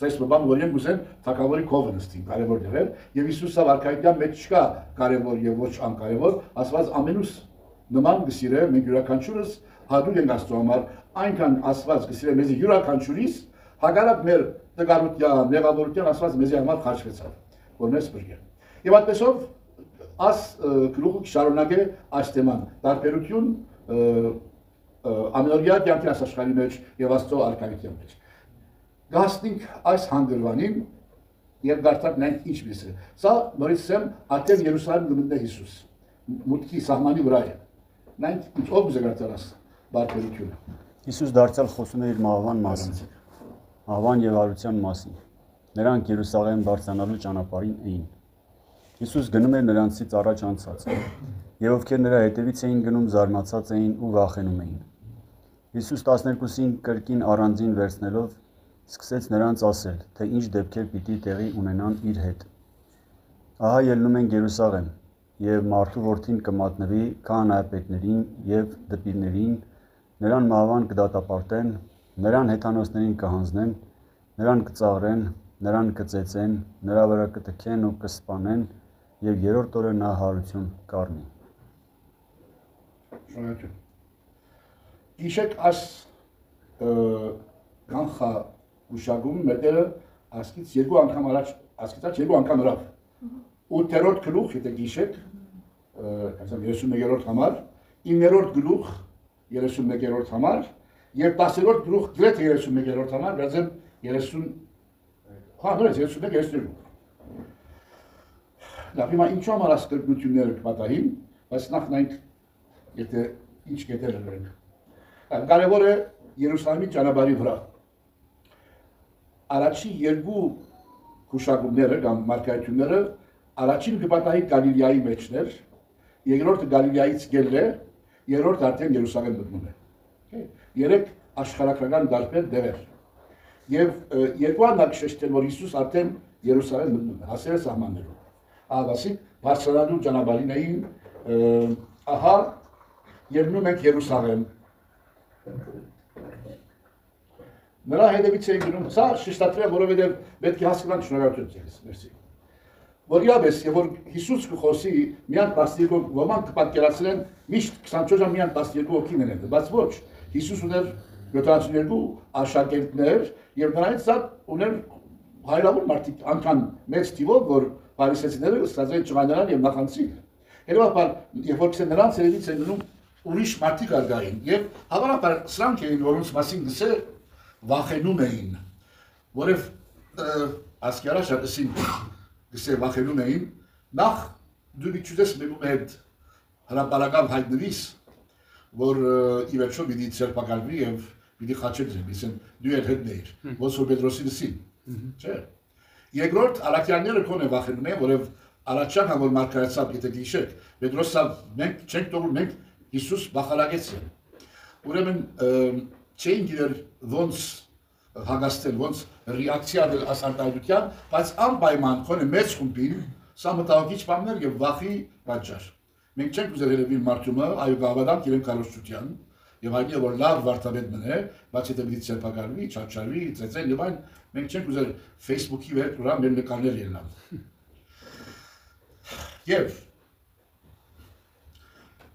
Այս բան որ են ուզեն թակավորի կողը նստին, կարևոր դերել, եւ Հիսուսը վարքայության մեջ չկա կարևոր եւ ոչ անկարևոր, ասված ամենուս նման գսիրե մենք յուրաքանչյուրս հադուր ենք Աստծո համար, այնքան ասված գսիրե մեզի յուրաքանչյուրիս հագարակ մեր տգարության, նեղավորության ասված մեզի համար խաչվեցավ, որ մեզ բրգե։ Եվ այդպեսով աս գլուխը շարունակե այս թեման տարբերություն ամենօրյա կյանքի աշխարհի մեջ եւ Աստծո արքայության մեջ։ Գասնիկ այս հանգրվանին եւ դարձավ նայք ինչ միսը։ Սա նորից եմ արդեն Երուսաղեմ գտնե Հիսուս։ Մուտքի սահմանի վրա է։ Նայք ինչ ով զգացած բարբերությունը։ Հիսուս դարձյալ խոսում է իր մահվան մասին։ Մահվան եւ արության մասին։ Նրանք Երուսաղեմ բարձրանալու ճանապարհին էին։ Հիսուս գնում էր նրանցից առաջ անցած։ Եվ ովքեր նրա հետևից էին գնում, զարմացած էին ու վախենում էին։ Հիսուս 12-ին կրկին առանձին վերցնելով սկսեց նրանց ասել, թե ինչ դեպքեր պիտի տեղի ունենան իր հետ։ Ահա ելնում ենք Երուսաղեմ, եւ մարդու որդին կմատնվի քահանայապետներին եւ դպիրներին, նրան մահվան կդատապարտեն, նրան հեթանոսներին կհանձնեն, նրան կծաղրեն, նրան կծեծեն, նրա վրա կտքեն ու կսպանեն, եւ երրորդ օրը նա հարություն կառնի։ Շնորհակալ։ Իշեք աս կանխա ուշագում մետերը ասկից երկու անգամ առաջ ասկիցած երկու անգամ հրավ։ 8-րդ գլուխ, եթե գիշեք, ասեմ 31-րդ համար, 9-րդ գլուխ 31-րդ համար, եւ 10-րդ գլուխ գրեթե 31-րդ համար, բացեմ 30 հա, նույնիսկ 31-32։ Լավ, հիմա ինչու համար ասկրտությունները կպատահին, բայց նախ նայենք եթե ինչ կետեր ունենք։ Կարևոր է Երուսաղեմի ճանապարհի վրա։ Առաջի երկու հուշագումները կամ մարգարեությունները առաջին կպատահի Գալիլեայի մեջներ, երկրորդը Գալիլեայից գելն է, երրորդը արդեն Երուսաղեմ մտնում է։ Երեք աշխարհակրական դարբեր դերեր։ Եվ երկուան նա քշեցին, որ Հիսուս արդեն Երուսաղեմ մտնում է, հասել է սահմաններում։ Ահավասիկ բարձրանալու ճանապարհին էին, ահա ելնում ենք Երուսաղեմ։ Նրա հետևից էին գնում, սա շեշտադրել, որովհետև պետք է հասկանան շնորհակալություն ձեզ, մերսի։ Որ իրապես, եւ որ Հիսուս կխոսի միան 12 ոմանք կպատկերացնեն միշտ 24 ժամ միան 12 հոգի ունեն, բայց ոչ, Հիսուս ուներ 72 աշակերտներ եւ նրանից սա ուներ հայրավոր մարդիկ, անգամ մեծ թիվով, որ փարիսեցիները ստացել ճանաչան եւ նախանցիկ։ Հետո երբ որ նրանց երևից են գնում ուրիշ մարդիկ արգային եւ հավանաբար սրանք էին, որոնց մասին գսե վախենում էին, որև ասկերաշատեսին գսե վախենում էին, նախ դու միջուտես մերում հետ հրապարակավ հայտնվիս, որ ի վերջո պիտի ցերպակալվի եւ պիտի խաչել ձեզ, իսեն դու էլ հետ նեիր, ոնց որ Պետրոսի լսին, չէ։ Երկրորդ Արաքյանները կոնե վախենում են, որև առաջան որ մարգարեցավ, եթե գիշեք, Պետրոսը մենք չենք տողում, մենք Հիսուս բախարագեցին։ Ուրեմն չէին գիրեր ոնց հագաստել, ոնց ռեակցիա դել ասարտայության, բայց անպայման կոնե մեծ խումբին սա մտահոգիչ բաներ եւ վախի պատճառ։ Մենք չենք ուզել երևի մարդումը այո գավադանք իրեն կարողության եւ հայտնի որ լավ վարդապետ մնե, բայց եթե դիտի ցերպակալվի, չարչարվի, ծեծեն եւ այն մենք չենք ուզել Facebook-ի վրա մեր նկարներ ելնալ։ Եվ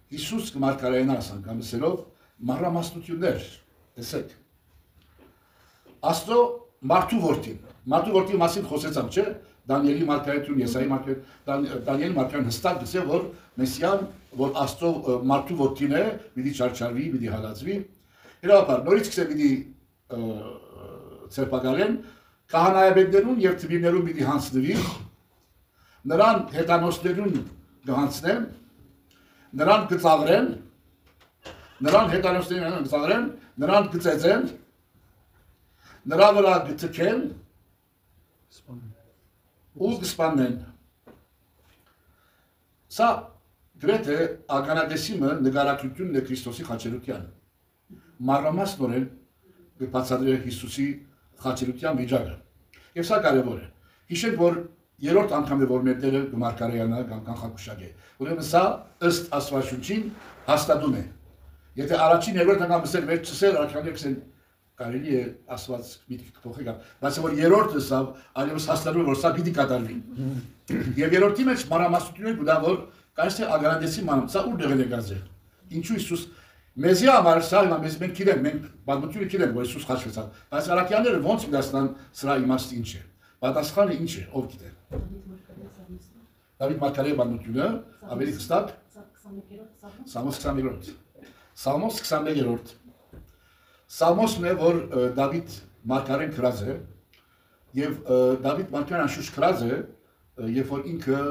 Հիսուս կմարգարեանաս անգամ ասելով մանրամասնություններ, տեսեք։ Աստծո մարդու որդի մասին խոսեցամ, չէ՞, Դանիելի մարգարեություն, Եսայի մարգարեություն, Դանիելի մարգարեն հստակ գսե, որ Մեսիան, որ Աստծո մարդու որդին է, պիտի չարչարվի, պիտի հալածվի։ Իրավաբար, նորից սկսե պիտի ցերպակալեն, քահանայապետներուն եւ տվիրներուն պիտի հանձնվի, նրան հետանոսներուն կհանձնեն, նրան կծաղրեն, նրան հետանոսներին կծաղրեն, նրան կծեծեն, նրա վրա կթքեն ու կսպանեն։ Սա գրեթե ականատեսիմը նկարագրությունն է Քրիստոսի խաչելության։ Մանրամասնորեն կբացատրի Հիսուսի խաչելության վիճակը։ Եվ սա կարևոր է։ Հիշենք, որ երրորդ անգամ է որ մեր Տերը կմարգարեանա կամ կանխագուշակե։ Ուրեմն սա ըստ Աստվածաշունչին հաստատում է։ Եթե առաջին երրորդ անգամ ասել մեր չսել արքանիքսեն կարելի է ասված միտք փոխել, բայց որ երրորդը սա այլևս հաստատում որ սա պիտի կատարվի։ Եվ երրորդի մեջ մանրամասնություններ կա որ կարծես ագարանդեսի մանրամ, սա ուր դեղել է գազը։ Ինչու Հիսուս մեզի համար սա հիմա մենք գիտենք, մենք բազմությունը գիտենք որ Հիսուս խաչվեցավ, բայց արաքյանները ոնց միացնան սրա իմաստը ինչ է։ Պատասխանը ինչ է, ով գիտե։ Դավիթ Մարգարեի բանությունը ավելի հստակ Սամոս 21-րդ։ Սամոս 21-րդ։ Սամոսն է որ Դավիթ Մարգարեն գրած է եւ Դավիթ Մարգարեն անշուշտ գրած է երբ որ ինքը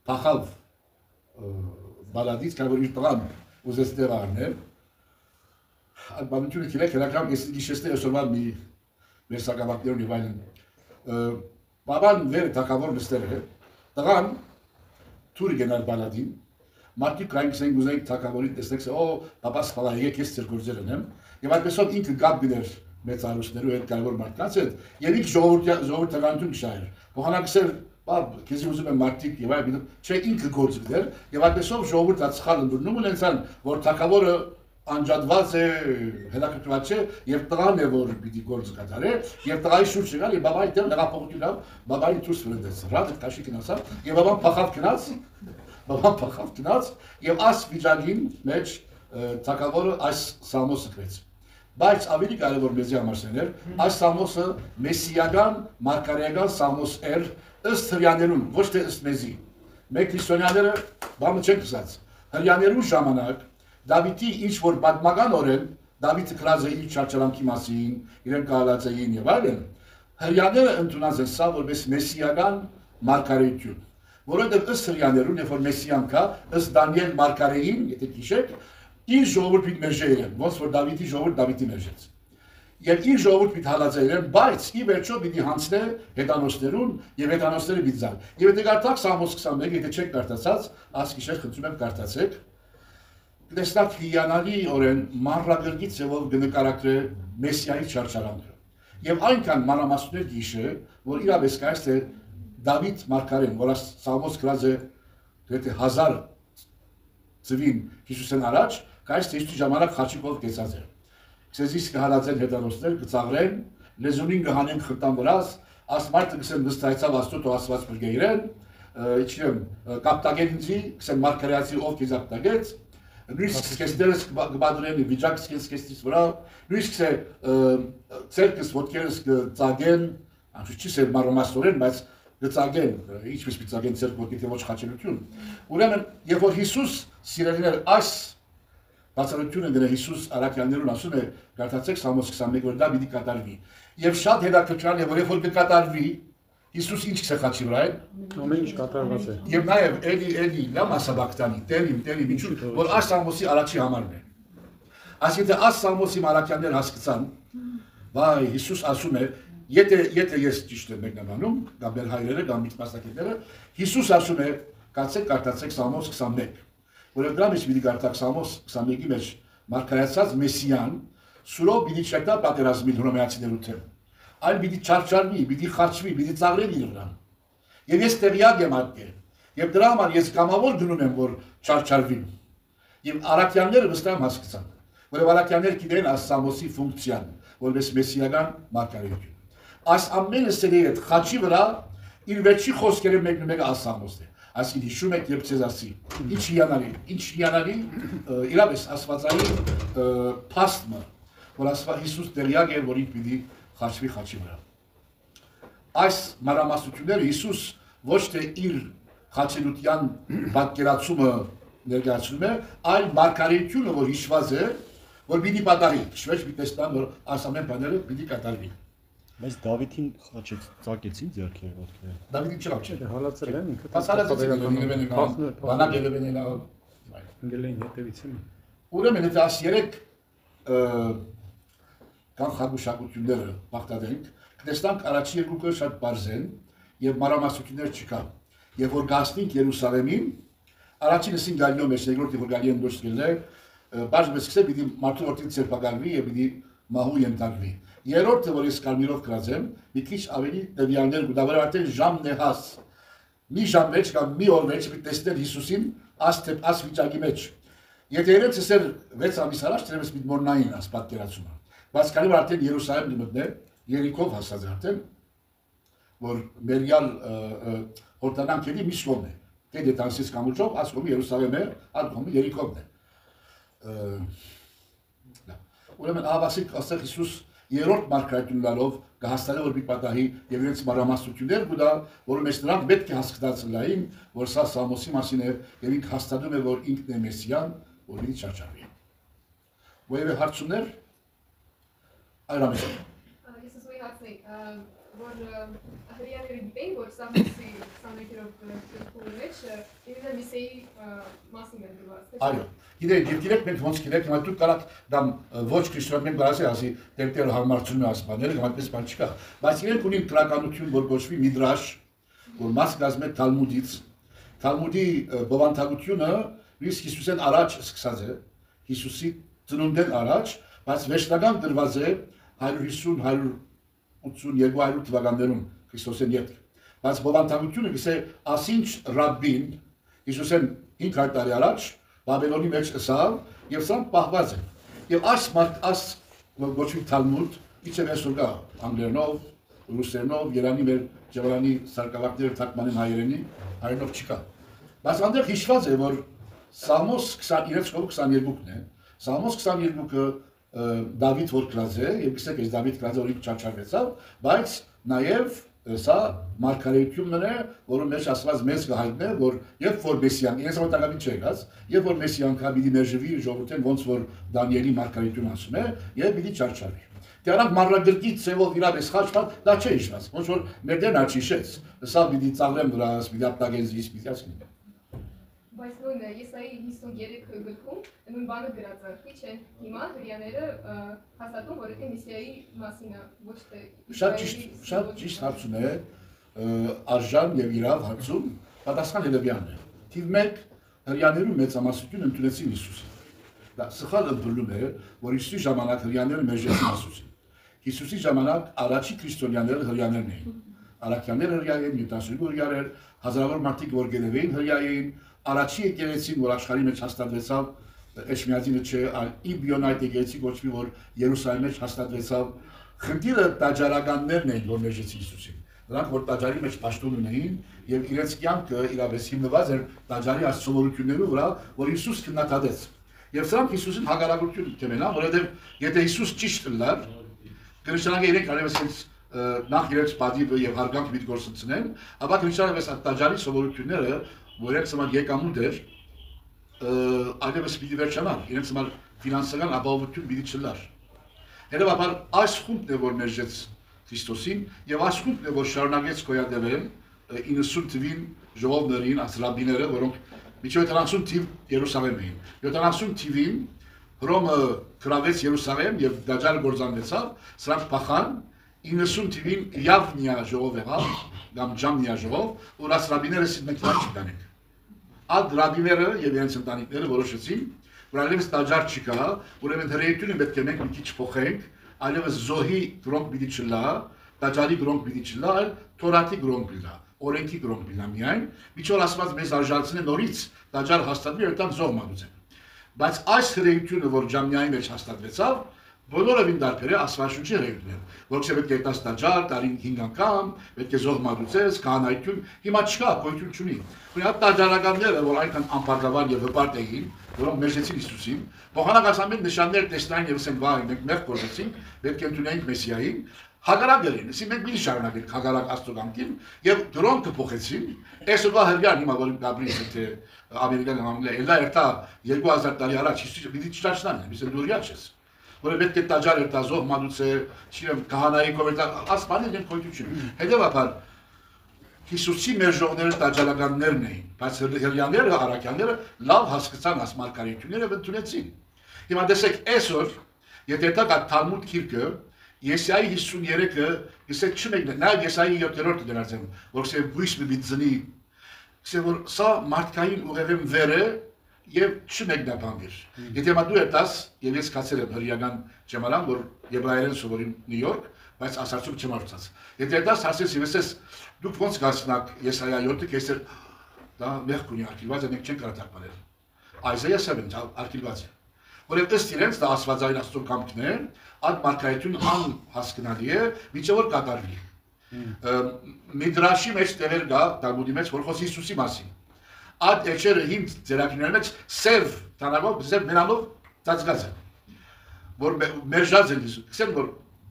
փախավ բալադից կար որ իր տղան ուզեց դեր առնել այդ բանությունը քիլեք հերակրամ ես գիշերստե այսօրվա մի մեր սակավակներուն եւ այլն բաբան վեր թակավոր նստել է տղան թուրի գնալ բալադին մարդիկ կային կսեն գուզենք թակավորին տեսնեք օ պապաս խալա եկեք ես ծեր գործեր ունեմ եւ այդպեսով ինքը գապ գներ մեծ արուստներու հետ կարևոր մարդկանց հետ եւ ինքը ժողովրդականություն կշահեր փոխանակել բաբ քեզի ուզում եմ մարդիկ եւ այլն չէ ինքը գործ գներ եւ այդպեսով ժողովուրդը սխալ ընդունում ունեցան որ թակավորը անջատված է հելակրված չէ եւ տղան է որ պիտի գործ կատարե եւ տղայի շուրջ եղալ եւ բաբայի դեմ հեղափոխություն ավ բաբային դուրս վրդեց ռադ քաշի գնացավ եւ բաբան փախավ գնաց եւ աս վիճակին մեջ թակավորը այս սամոսը գրեց բայց ավելի կարևոր մեզի համար սեներ այս սամոսը մեսիական մարգարեական սամոս էր ըստ հրյաներուն ոչ թե ըստ մեզի մեկ քրիստոնյաները բանը չեն ասած հրյաներու ժամանակ Դավիթի ինչ որ պատմականորեն Դավիթը գրած է իր չարչարանքի մասին, իրեն կալածային եւ այլն, հрьяաները ընդունած են սա որպես մեսիական մարգարեություն, որովհետեւ ըստ հрьяաներուն, երբ որ մեսիան կա, ըստ Դանիել մարգարեին, եթե հիշեք, իր ժողովուրդը մերժել են, ոնց որ Դավիթի ժողովուրդը Դավիթի մերժեց։ Եվ իր ժողովուրդը հալածել են, բայց ի վերջո պիտի հանցնե հետանոսներուն եւ հետանոսները պիտի զան։ Եվ եթե կարդաք Սամոս 21, եթե չեք կարդացած, ասկիշեր խնդրում եմ կարդացեք։ Տեսնակ հիանալի օրեն մանրագրգիծ ձևով կնկարագրե մեսիայի չարչարանքը։ Եվ այնքան մանրամասնություններ գիշե, որ իրապես կարծես թե Դավիթ մարգարեն, որ Սամոս գրած է գրեթե 1000 ծվին Հիսուսեն առաջ, կարծես թե իր ժամանակ խաչիկով կեցած է։ Քսեզիս կհալածեն հետանոսներ, կծաղրեն, լեզունին կհանեն խրտան վրաս, ասմարտը կսեն վստահեցավ աստուծո ասված բրգեիրեն, իչնեմ կապտագեն ինձի, կսեն մարգարեացի ով քեզ ապտագեց Նույնիսկ սկեսներս կբադրեն, վիճակ սկեսից վրա, նույնիսկ ծերկս ոտքերս կծագեն, անշուշտ չի սեր մանրամասնորեն, բայց կծագեն, ինչպես պիտի ծագեն ծերկ ոտքի թե ոչ խաչելություն։ Ուրեմն, երբ որ Հիսուս սիրելիներ այս բացառությունը դրա Հիսուս արաքյաններուն ասում է, կարդացեք Սամոս 21, որ դա պիտի կատարվի։ Եվ շատ հետաքրքրական է, որ երբ որ կկատարվի, Հիսուս ինչ է խաչի վրա է։ Ամեն ինչ կատարված է։ Եվ նաև էլի լավ ասաբակտանի, տերիմ ինչու, որ այս Սամոսի առաջի համարն է։ Այսինքն այս Սամոսի մարաքյաններ հասկացան, վայ Հիսուս ասում է, եթե ես ճիշտ եմ մեկնաբանում, կամ մեր հայրերը, կամ միտմասնակիցները, Հիսուս ասում է, կացեք կարդացեք Սամոս 21, որը դրա մեջ պիտի կարդաք Սամոս 21-ի մեջ մարգարեացած Մեսիան սուրով պիտի չկա պատերազմի հռոմեացիներու թեմ։ Այլ պիտի չարչարվի, պիտի խաչվի, պիտի ծաղրեն իր վրան։ Եվ ես տեղյակ եմ այդքեր։ Եվ դրա համար ես կամավոր գնում եմ, որ չարչարվի։ Եվ արաքյանները վստահ հասկացան, որով արաքյանները գիտեն այս Սամոսի ֆունկցիան, որպես մեսիական մարգարեություն։ Այս ամենը սերի հետ խաչի վրա իր վերջի խոսքերը մեկը այս Սամոսն է։ Այսինքն հիշում եք երբ ցեզ ասի, ինչ հիանալի, իրապես աստվածային փաստը, որ Հիսուս տեղյակ էր, որ ինքը պիտի խաչվի խաչի վրա։ Այս մանրամասնությունները Հիսուս ոչ թե իր խաչելության պատկերացումը ներկայացնում է, այլ մարգարեությունը, որ հիշված է, որ պիտի պատահի, շվեջ մի տեսնան, որ այս ամեն բաները պիտի կատարվի։ Բայց Դավիթին ծակեցին ձեռքերը ոտքերը։ Դավիթին չլավ չէ։ Հալածել են ինքը։ Բանակ ելևեն Անգելային հետևից են։ Ուրեմն եթե աս 3 կան խագուշակությունները բաղտադենք, կտեսնանք առաջի երկուքը շատ պարզ են եւ մանրամասնություններ չկա։ Եվ որ գացնենք Երուսաղեմին, առաջինը սին գալիո մեջ, երկրորդը որ գալի են դուրս գելը, բաժնպես սկսե պիտի մարդու որդին ցերպակալվի եւ պիտի մահու ենթարկվի։ Երրորդը որ ես կարմիրով գրած եմ, մի քիչ ավելի դեպիաններ գուտաբար արդեն ժամն է հաս։ Մի ժամ մեջ կամ մի օր մեջ պիտի տեսնել Հիսուսին աս վիճակի մեջ։ Եթե իրենց ասեր 6 ամիս առաջ դերևս մի մորնային աս պատկերացումը։ Բայց քանի որ արդեն Երուսաղեմ դիմդներ, Երիքով հասած է արդեն, որ մերյալ հորտանանքերի մի կողմն է։ Դե դետանսից կամուրջով աս կողմը Երուսաղեմն է, այդ կողմը Երիքովն է։ Ուրեմն ավասիկ աստեղ Հիսուս երրորդ մարգարեություններով կհաստատի որ մի պատահի եւ իրենց մարամասություններ գուտա, որ մեզ նրանք պետք է հասկացնեին, որ սա Սամոսի մասին է եւ ինք հաստատում է որ ինքն է Մեսիան, որ ինձ չարչարվի։ Որևէ հարցումներ այրամես։ Ես ուզում եի հարցնել, որ հրյաները գիտեին, որ Սամոսի 21-րդ մեջ ինձ Միսեի մասին է դրված։ Այո, գիտեք մենք ոնց գիտեք, հիմա դուք կարաք դամ ոչ քրիստոնյա մենք ասի, դեպտեր համարցում է ասպաները, այդպես բան չկա, բայց իրենք ունին գրականություն, որ գոչվի Միդրաշ, որ մաս կազմում է Թալմուդից։ Թալմուդի բովանդակությունը Հիսուս Հիսուսեն առաջ սկսած է, Հիսուսի ծնունդեն առաջ, բայց վերջնական դրված է 150-182 թվականներում Քրիստոսեն յետք։ Բայց բովանդակությունը գսե ասինչ ռաբբին Հիսուսեն 500 տարի առաջ Բաբելոնի մեջ ըսավ եւ սա պահված է։ Եվ այս գոչվի Թալմուդ իջև այսօր կա անգլերենով, ռուսերենով, երանի մեր ջավալանի սարկավակները թարգմանեն հայերենի, հայերենով չկա։ Բայց այնտեղ հիշված է, որ Սամոս 23-22-ն է։ Սամոս 22-ը Դավիթ որ գրած է, եւ գսեք այս Դավիթ գրած օրի չարչարվեցավ, բայց նաեւ սա մարգարեությունն է, որը մեջ ասված մեծ կհայտնե, որ երբ որ Մեսիան, ինձ մտակամի չէ գած, երբ որ Մեսիան կա պիտի մերժվի ժողովրդին, ոնց որ Դանիելի մարգարեություն ասում է, եւ պիտի չարչարվի։ Դրանք մանրագրգիծ ծևով իրար էս խաչված, դա չէ հիշված, ոնց որ մեր դեն աչիշեց, սա պիտի ծաղրեմ վրաս, պիտի ապտագենզից, պիտի ասին։ Բայց նույնը Եսայի 53 գրքում նույն բանը գրած է, քիչ է հիմա հրյաները հաստատում, որ դա Միսիայի մասին է, ոչ թե Շատ ճիշտ հարցում է, արժան եւ իրավ հարցում, պատասխան Հելևյանն է։ Թիվ 1 հրյաներու մեծամասնությունը ընդունեցին Հիսուսին։ Դա սխալ ընդունում է, որ Հիսուսի ժամանակ հրյաները մերժեցին Հիսուսին։ Հիսուսի ժամանակ առաջի քրիստոնյաները հրյաներն էին։ Արաքյանները հրյա էին, 72 հրյաներ, հազարավոր մարդիկ որ գերեվեին հրյա էին, առաջի եկեղեցին, որ աշխարհի մեջ հաստատվեցավ, Էշմիածինը չէ, այլ Իբիոնայտ եկեղեցի գոչվի, որ Երուսաղեմի մեջ հաստատվեցավ, խնդիրը տաճարականներն էին, որ մերժեցին Հիսուսին։ Նրանք որ տաճարի մեջ պաշտոն ունեին եւ իրենց կյանքը իրավես հիմնված էր տաճարի աստծովորություններու վրա, որ Հիսուս քննադատեց։ Եվ սրանք Հիսուսին հակառակություն կմենան, որովհետեւ եթե Հիսուս ճիշտ լար, քրիստոնյաները իրենք արևս նախ իրենց պատիվը եւ հարգանքը պիտի գործընծնեն, ապա քրիստոնյաները տաճարի սովորությունները, որ իրենց համար եկամուտ էր, այլևս պիտի վերջանան, իրենց համար ֆինանսական ապահովություն պիտի չլար։ Հետևաբար այս խումբն է, որ մերժեց Քրիստոսին եւ այս խումբն է, որ շարունակեց գոյատևել 90 թվին ժողովներին, ասրաբիները, որոնք միջև 70 թիվ Երուսաղեմ էին։ 70 թիվին Հռոմը գրավեց Երուսաղեմ եւ դաջար գործանվեցավ, սրանք փախան 90 թվին Յավնիա ժողով եղավ, կամ Ջամնիա ժողով, որ ասրաբիները սիդմեկտար չկանեն։ Այդ ռաբիները եւ իրենց ընտանիքները որոշեցին, որ այլևս տաճար չկա, ուրեմն հրեությունը պետք է մենք մի քիչ փոխենք, այլևս զոհի գրոնք պիտի չլա, տաճարի գրոնք պիտի չլա, այլ թորաթի գրոնք պիտի լա, օրենքի գրոնք պիտի լա միայն, միջոց ասված մեզ արժանացնե նորից տաճար հաստատվի, այդտեղ զոհ մատուցեն։ Բայց այս հրեությունը, որ Ջամնիայի մեջ հաստատվեցավ, բոլորովին դարբեր է աստվածաշունչի հրեություններ, որովհետև պետք է տաս տաճար, տարին 5 անգամ, պետք է զոհ մատուցես, քահանայություն, հիմա չկա, գոյություն չունի։ Ունի այդ տաճարականները, որ այնքան անպարտավոր եւ հպարտ էին, որոնք մերժեցին Հիսուսին, փոխանակասամեն նշաններ տեսնային եւ ասեն, վայ, մենք մեղք գործեցինք, պետք է ընդունենք Մեսիային, հակառակ ելին, ասի մենք մի շարունակենք հակառակ աստուգանքին եւ դրոն կփոխեցին, այսօրվա հրյան հիմա որ Գաբրիել թե ամերիկան համլե, դա երթա 2000 տարի առաջ Հիսուսը պիտի չճաշնան, իսկ դուրյա չես։ Որը պետք է տաճար էր, զոհ մատուցե, չգիտեմ, քահանայի կողմից, ասպանել են գոյություն։ Հետևաբար Հիսուսի մերժողները տաճարականներն էին, բայց հրյաները, արաքյանները լավ հասկացան այս մարգարեությունները եւ ընդունեցին։ Հիմա տեսեք, այսօր, եթե դա Թալմուդ քիրքը, Եսայի 53-ը, գսեք չմեկն է, նաեւ Եսայի 7-րդը դրանց եմ, որ սե բույս մի ծնի, սե որ սա մարդկային ուղեղեմ վեր է եւ չմեկնաբանվիր։ Եթե դու ես եւ ես կացել եմ հրյական ճեմարան, որ եբրայերեն սովորին Նյու Յորք, բայց ասացում չմարցած։ Եթե դա ասես եւ ես դուք ոնց գացնակ Եսայա 7-ը, քեզ դա մեղք ունի արկիված, մենք չենք կարող տակնել։ Այսայիա 7 արկիլված է։ Որև ըստ իրենց դա աստվածային աստծո կամքն է, այդ մարգարեություն անհասկանալի է, միջև որ կատարվի։ Միդրաշի մեջ տեղեր կա, Տալմուդի մեջ, որ խոսի Հիսուսի մասին։ Այդ էջերը հիմ ձերակիների մեջ սև տանավով, սև մենալով ծածկած են, որ մերժած են Հիսուս։ Կսեն, որ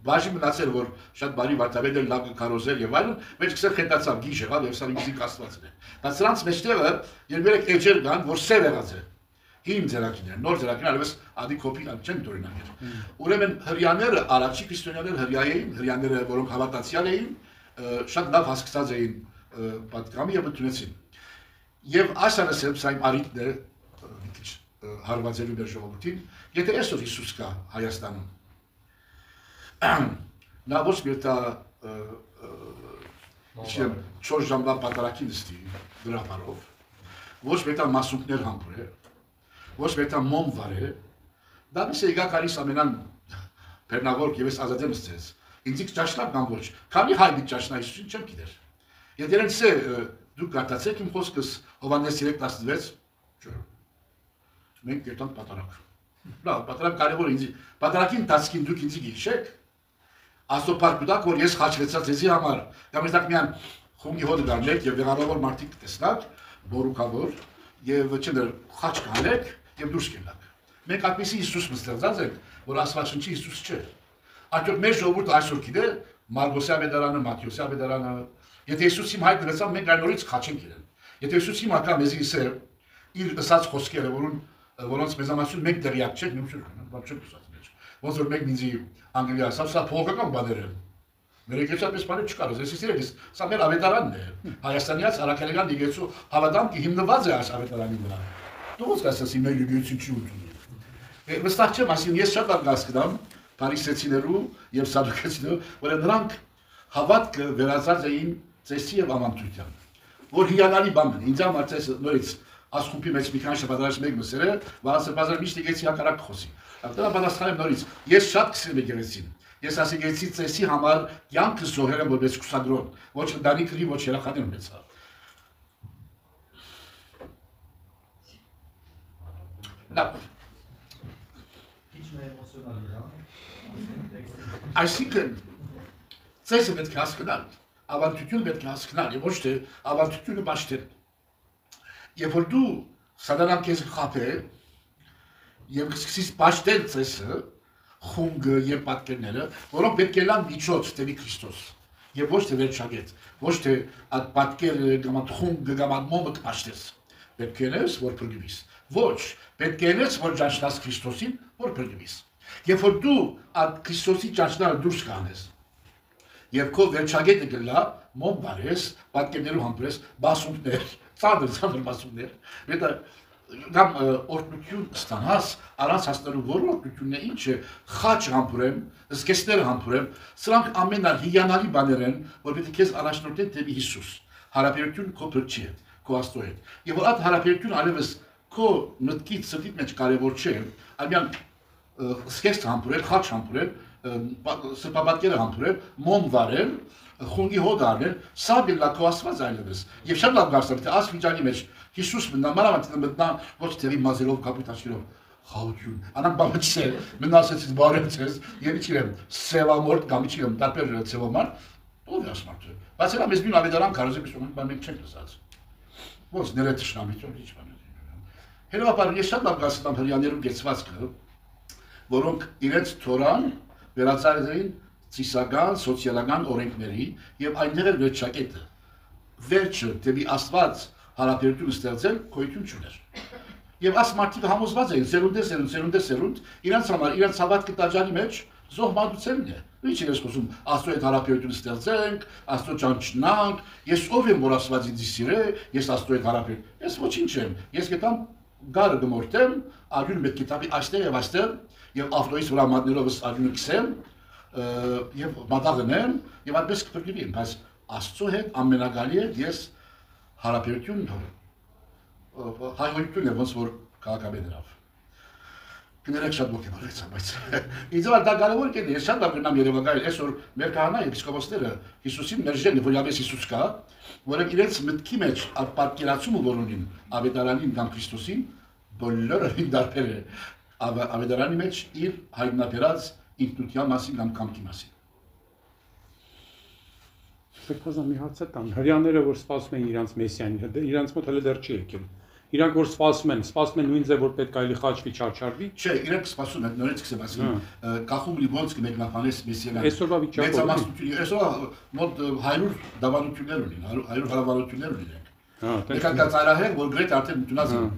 բաժի մնացել, որ շատ բարի վարդապետ էր, լավ կարոզել եւ այլն, մեջ կսեն խետացավ, գիժ եղավ եւ սա ինքնին կաստվածն է։ Բայց սրանց մեջտեղը երբեք էջեր կան, որ սև եղած է։ Հիմ ձերակիներ, նոր ձերակիներ, այլևս ադի կոպի չեն դորինակեր։ Ուրեմն հրյաները, առաջի քրիստոնյաները հրյա էին, հրյաները, որոնք հավատացյալ էին, շատ լավ հասկացած էին պատկամի եւ ընդունեցին։ Եվ ասանասեմ սա իմ արիտն է մի քիչ հարվածելու մեր ժողովրդին, եթե այսօր Հիսուս կա Հայաստանում, նա ոչ մի տա 4 ժամվա պատարակի նստի գրապարով, ոչ մի տա մասունքներ համբուրե, ոչ մի տա մոմ վարե, դա միս է եկա կարիս ամենան բերնավոր և ես ազատ եմ ստեց, ինձիք ճաշնակ կամ ոչ, քանի հայդի ճաշնա Հիսուսին չեմ գիտեր։ Եվ դերենց է դուք կարտացեք իմ խոսքս Հովհաննես 3:16, մենք կերտանք պատարակ։ Լավ, պատարակ կարևոր է ինձի, պատարակի ընթացքին դուք ինձի գիշեք, աստոպարկուտակ, որ ես խաչվեցած եզի համար, կամ ես դակ միան խունգի հոդը գարնեք և վեղանավոր մարդիկ տեսնակ, բորուկավոր, և չներ խաչ կանեք և դուրս կենակ։ Մենք այդպիսի Հիսուս մստեղծած ենք, որ աստվածաշնչի Հիսուս չէ։ Արդյոք մեր ժողովուրդը այսօր գիտե Մարգոսի ավետարանը, Մատթեոսի ավետարանը, եթե Հիսուսի հայտ դրեցան, մենք այն նորից խաչենք իրեն։ Եթե Հիսուսի մակա մեզի իսե իր ըսած խոսքերը, որոնց մեզամասություն մենք տեղյակ չենք, մենք չենք ուսած մեջ։ Ոնց որ մենք ինձի անգլիա ասավ, սա փողոքական բաներ են։ Մեր եկեղեցիապես բաներ չկար, ես սիրեք, սա մեր ավետարանն է։ Հայաստանյաց արաքելական եկեղեցու հավատամքը հիմնված է այս ավետարանի վրա։ Դու ո՞նց կասես իմ եկեղեցին չի ընդունում։ Վստահ չեմ, ասին ես շատ լավ կհասկանամ փարիսեցիներու եւ սադուկեցիներու, որ նրանք հավատքը վերածած էին ծեսի եւ ամանտության, որ հիանալի բան է։ Ինձ համար ծեսը նորից ասխումբի մեջ մի քանի շաբաթ մեկ մսերը, վասը միշտ եկեցի հակառակ խոսի։ Դրա պատասխանեմ նորից, ես շատ կսիրեմ եկեղեցին։ Ես ասի եկեղեցի ծեսի համար կյանքը զոհել եմ որպես կուսադրոն, ոչ ընտանիքի, ոչ երեխաներ ունեցա։ Լավ։ Այսինքն, ծեսը պետք է հասկանալ, ավանդությունը պետք է հասկանալ, և ոչ թե ավանդությունը բաշտել։ Եվ որ դու սատանան քեզ խաբե, և սկսես բաշտել ծեսը, խունգը և պատկերները, որոնք պետք է լան միջոց դեպի Քրիստոս, և ոչ թե վերջագետ, ոչ թե այդ պատկերը կամ այդ խունգը կամ այդ մոմը կբաշտես, պետք է նես, որ փրկվիս, ոչ, պետք է նես, որ ճանչնաս Քրիստոսին, որ փրկվիս, և որ դու այդ Քրիստոսի ճանչնարը դուրս կանես, և քո վերջագետը գլա, մոմ բարես, պատկերներու համբրես, բասունքներ, ծանր բասունքներ, կամ օրտնություն ստանաս, առանց հասնելու որ օրտնությունն է, ինչ է, խաչ համբուրեմ, զգեստները համբուրեմ, սրանք ամենալ հիանալի բաներ են, որ պետք է քեզ առաջնորդեն դեպի Հիսուս, հարաբերություն քո փրկչի հետ, քո Աստծո հետ, և որ այդ հարաբերությունը այլևս քո մտքից սրտիդ մեջ կարևոր չէ, այլմյան զգեստ համբուրել, խաչ համբուրել, սրբապատկերը համբուրել, մոմ վարել, խունգի հոդ արնել, սա բիլլա քո Աստված այլևս, և շատ լավ գարստավ, թե աս վիճանի մեջ Հիսուս մնա, մանավանդ մտնա ոչ տեղի մազերով, կապիտաշիրով, խաղություն, անանք բանը չսեր, մնասեցից բարեցես, և իչիրեմ, սևամորդ կամ իչիրեմ, տարբեր սևամարդ, ով է ասմարդը, բայց էլա մեզ մին ավետարան կարոզեք ուսում, բան մենք չենք լսած, ոնց ները թշնամիթով, ինչ բան է։ Հետևաբար ես շատ լավ գարստամ հրյաներում գեցվածքը, որոնք իրենց թորան վերածած էին ծիսական, սոցիալական օրենքների և այնտեղ էր վերջակետը, վերջը դեպի Աստված հարաբերություն ստեղծել գոյություն չուներ։ Եվ այս մարդիկ համոզված էին սերունդ, իրանց համար, իրանց հավատքը տաճարի մեջ զոհմատությունն է։ Ինչ ես խոսում, Աստծո հետ հարաբերություն ստեղծենք, Աստծո ճանչնանք, ես ով եմ, որ Աստված ինձ սիրե, ես Աստծո հետ հարաբերություն, ես ոչինչ եմ, ես գտամ գարը գմորտեմ, աջուն պետք է տապի այստեղ եւ այստեղ, եւ ավտոյից վրա մատնելով աջունը քսեմ, եւ մատաղնեմ, եւ այդպես կփրկվեմ, բայց Աստծո հետ ամենագալի է ես հարաբերություն հայհոյություն է ոնց որ քաղաքապետ դրավ։ Կներեք շատ ոգևորվեցա, բայց ինձ համար դա կարևոր կետ է, ես շատ լավ գնամ Երևանայել, այսօր մեր քահանա եպիսկոպոսները Հիսուսին մերժեն, որ явես Հիսուս կա, որոնք իրենց մտքի մեջ պատկերացումը որ ունին ավետարանին կամ Քրիստոսին, բոլորը դարբեր է ավետարանի մեջ իր հայտնաբերած ինքնության մասին կամ կամքի մասին։ Սեփազան մի հարց է տան։ Հрьяաները, որ սպասում են իրանց մեսիանին, իրանց մոտ հələ դեռ չի եկել։ Իրանք որ սպասում են նույն ձև որ պետք է այլի խաչվի, չարչարվի։ Չէ, իրենք սպասում են, նորից սկսեմ ասել, կախում լի ոնց կմեկնաբանես մեսիան։ Այսօրվա վիճակը։ Այսօր մոտ 100 դավանություններ ունին, 100 հարավարություններ ունին։ Հա, Մեկ ծայրահեղ, որ գրեթե արդեն ընդունած են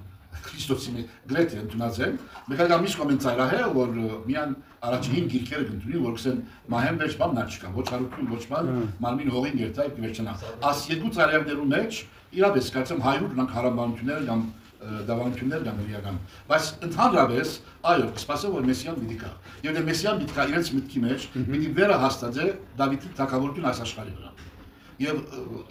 Քրիստոսի գրեթե ընդունած են։ Մեկ միշտ կոմեն ծայրահեղ, որ միան առաջին գիրքերը կընդունի, որ կսեն մահեն վեճ բան նա չկա, ոչ հարություն, ոչ բան, մարմին հողին երթայ կվերջանա։ Աս երկու ծայրահեղներու մեջ իրապես կարծեմ 100 նրանք հարաբանություններ կամ դավանություններ կամ իրական։ Բայց ընդհանրապես, այո, կսպասեմ, որ մեսիան պիտի գա։ Եվ դե մեսիան պիտի գա իրենց մտքի մեջ, պիտի վերը հաստատե Դավիթի թագավորություն այս աշխարհի վրա։ Եվ